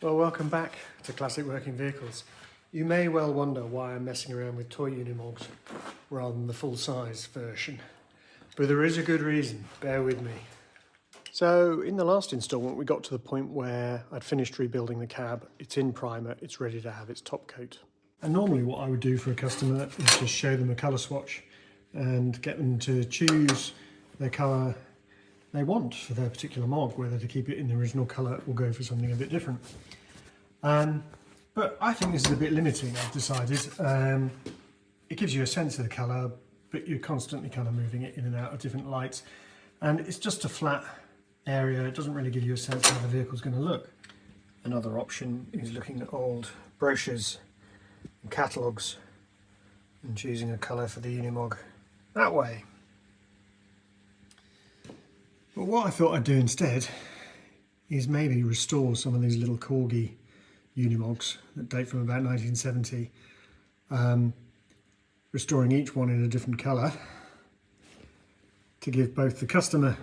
So welcome back to Classic Working Vehicles. You may well wonder why I'm messing around with toy Unimogs rather than the full-size version, but there is a good reason, bear with me. So in the last instalment we got to the point where I'd finished rebuilding the cab, it's in primer, it's ready to have its top coat. And normally what I would do for a customer is just show them a colour swatch and get them to choose their colour they want for their particular Mog, whether to keep it in the original colour or go for something a bit different. But I think this is a bit limiting, I've decided. It gives you a sense of the colour, but you're constantly kind of moving it in and out of different lights. And it's just a flat area, it doesn't really give you a sense of how the vehicle's going to look. Another option is looking at old brochures and catalogues and choosing a colour for the Unimog that way. But what I thought I'd do instead is maybe restore some of these little corgi Unimogs that date from about 1970, restoring each one in a different colour to give both the customer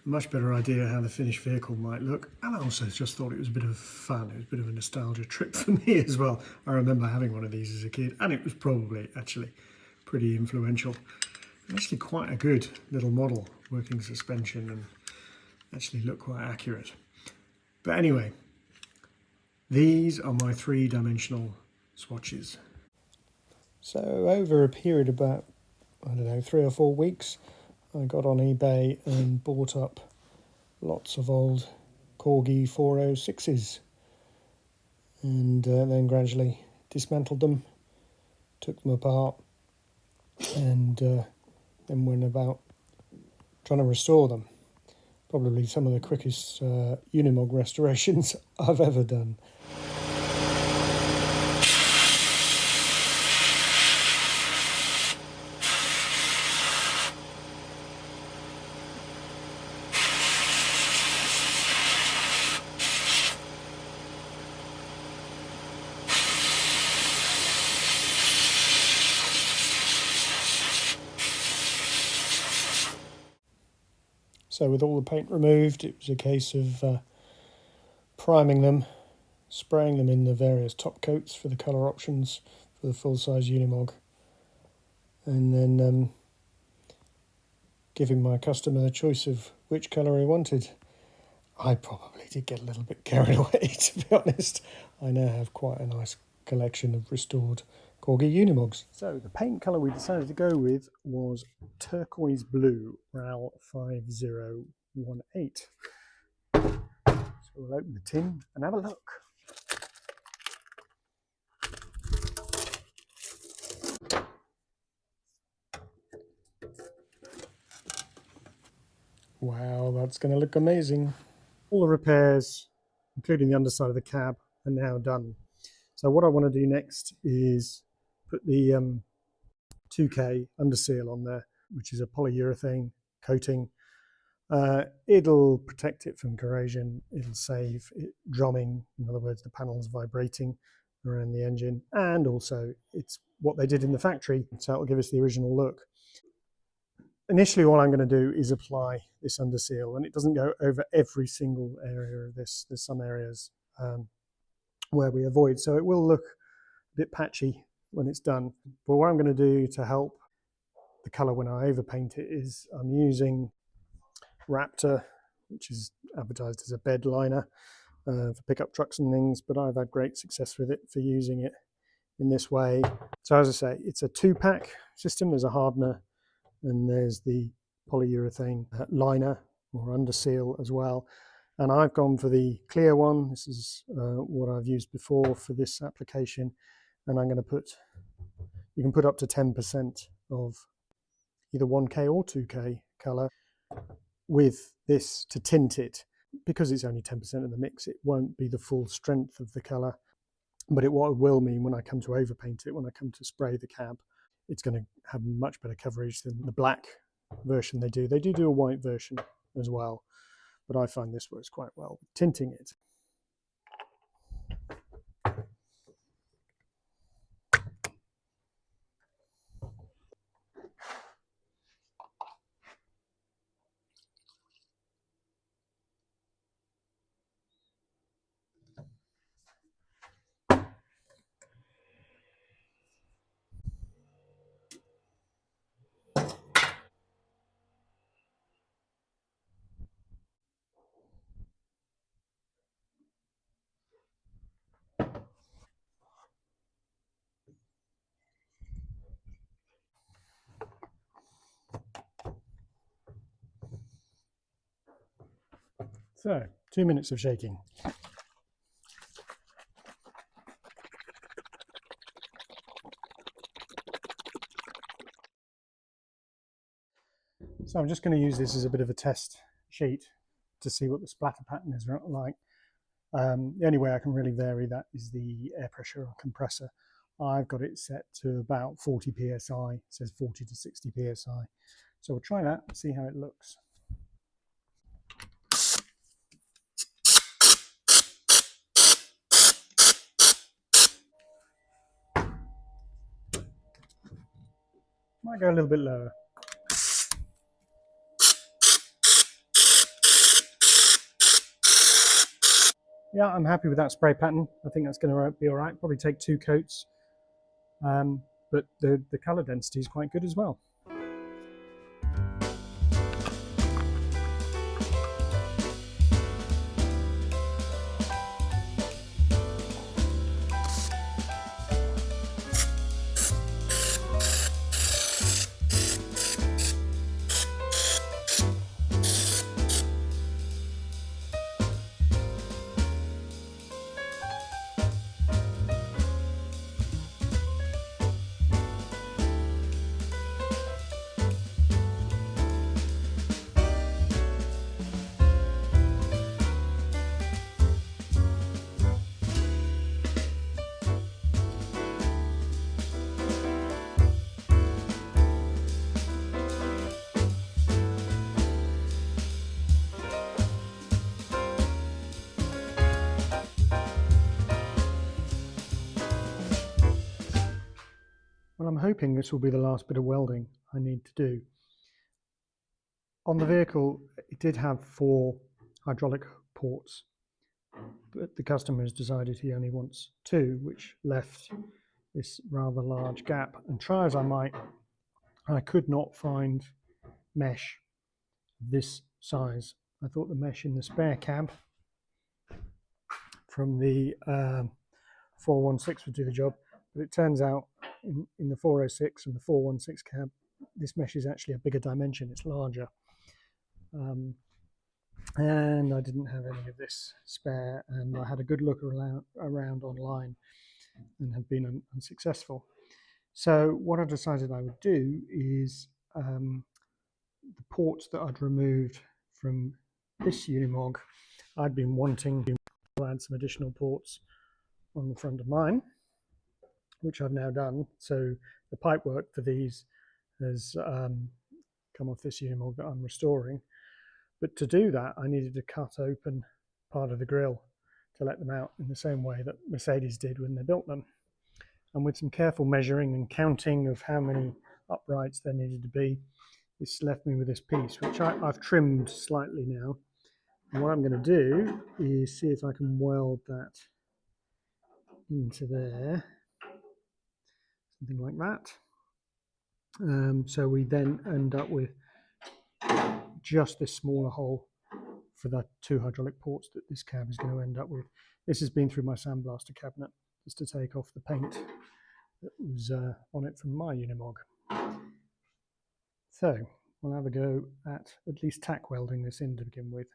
a much better idea how the finished vehicle might look, and I also just thought it was a bit of fun, it was a bit of a nostalgia trip for me as well. I remember having one of these as a kid and it was probably actually pretty influential. Actually quite a good little model, working suspension, and actually look quite accurate. But anyway, these are my three-dimensional swatches. So over a period of about, I don't know, 3 or 4 weeks, I got on eBay and bought up lots of old Corgi 406s and then gradually dismantled them, took them apart, and then went about trying to restore them. Probably some of the quickest Unimog restorations I've ever done. So with all the paint removed, it was a case of priming them, spraying them in the various top coats for the colour options for the full-size Unimog, and then giving my customer the choice of which colour he wanted. I probably did get a little bit carried away, to be honest. I now have quite a nice collection of restored Corgi Unimogs. So the paint colour we decided to go with was turquoise blue, RAL 5018. So we'll open the tin and have a look. Wow, that's going to look amazing. All the repairs, including the underside of the cab, are now done. So what I want to do next is put the 2K underseal on there, which is a polyurethane coating. It'll protect it from corrosion, it'll save it drumming, in other words the panels vibrating around the engine, and also it's what they did in the factory, so it'll give us the original look. Initially all I'm going to do is apply this underseal, and it doesn't go over every single area of this. There's some areas where we avoid, so it will look a bit patchy when it's done. But what I'm going to do to help the colour when I overpaint it is I'm using Raptor, which is advertised as a bed liner for pickup trucks and things, but I've had great success with it for using it in this way. So as I say, it's a 2-pack system. There's a hardener and there's the polyurethane liner or underseal as well. And I've gone for the clear one. This is what I've used before for this application. And I'm going to put, you can put up to 10% of either 1K or 2K colour with this to tint it. Because it's only 10% of the mix, it won't be the full strength of the colour. But what it will mean when I come to overpaint it, when I come to spray the cab, it's going to have much better coverage than the black version they do. They do a white version as well, but I find this works quite well with tinting it. So 2 minutes of shaking. So I'm just going to use this as a bit of a test sheet to see what the splatter pattern is like. The only way I can really vary that is the air pressure compressor. I've got it set to about 40 psi, it says 40 to 60 psi. So we'll try that and see how it looks. Might go a little bit lower. Yeah, I'm happy with that spray pattern. I think that's going to be all right. Probably take 2 coats, but the color density is quite good as well. Well, I'm hoping this will be the last bit of welding I need to do. On the vehicle, it did have 4 hydraulic ports, but the customer has decided he only wants 2, which left this rather large gap. And try as I might, I could not find mesh this size. I thought the mesh in the spare cab from the 416 would do the job, but it turns out in the 406 and the 416 cab, this mesh is actually a bigger dimension, it's larger. And I didn't have any of this spare, and I had a good look around online and have been unsuccessful. So what I decided I would do is the ports that I'd removed from this Unimog, I'd been wanting to add some additional ports on the front of mine, which I've now done. So the pipe work for these has come off this Unimog that I'm restoring. But to do that, I needed to cut open part of the grille to let them out in the same way that Mercedes did when they built them. And with some careful measuring and counting of how many uprights there needed to be, this left me with this piece, which I've trimmed slightly now. And what I'm going to do is see if I can weld that into there, something like that. So we then end up with just this smaller hole for the 2 hydraulic ports that this cab is going to end up with. This has been through my sandblaster cabinet just to take off the paint that was on it from my Unimog. So we'll have a go at least tack welding this in to begin with.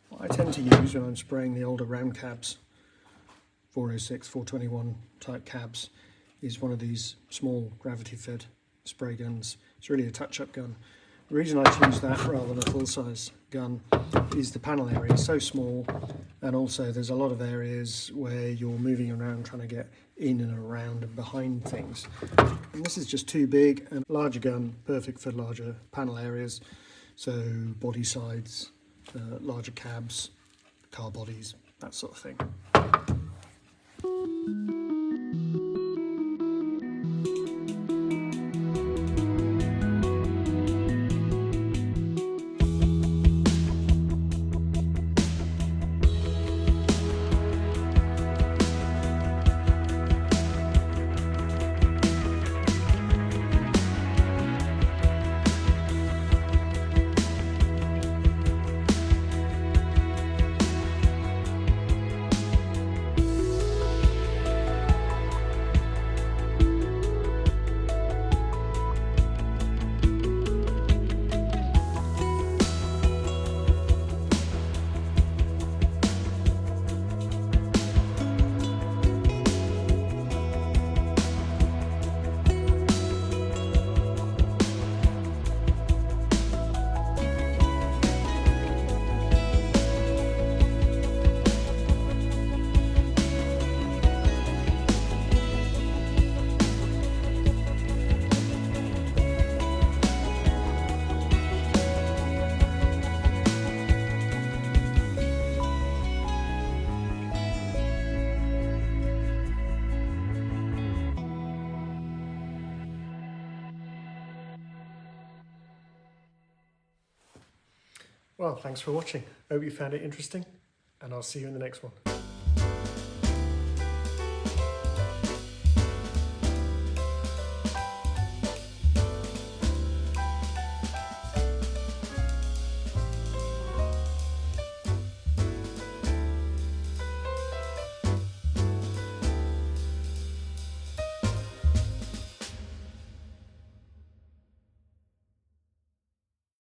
What I tend to use when I'm spraying the older ram cabs, 406, 421 type cabs, is one of these small gravity fed spray guns. It's really a touch-up gun. The reason I choose that rather than a full-size gun is the panel area is so small, and also there's a lot of areas where you're moving around trying to get in and around and behind things. And this is just too big, and larger gun, perfect for larger panel areas, so body sides, larger cabs, car bodies, that sort of thing. Well, thanks for watching. Hope you found it interesting, and I'll see you in the next one.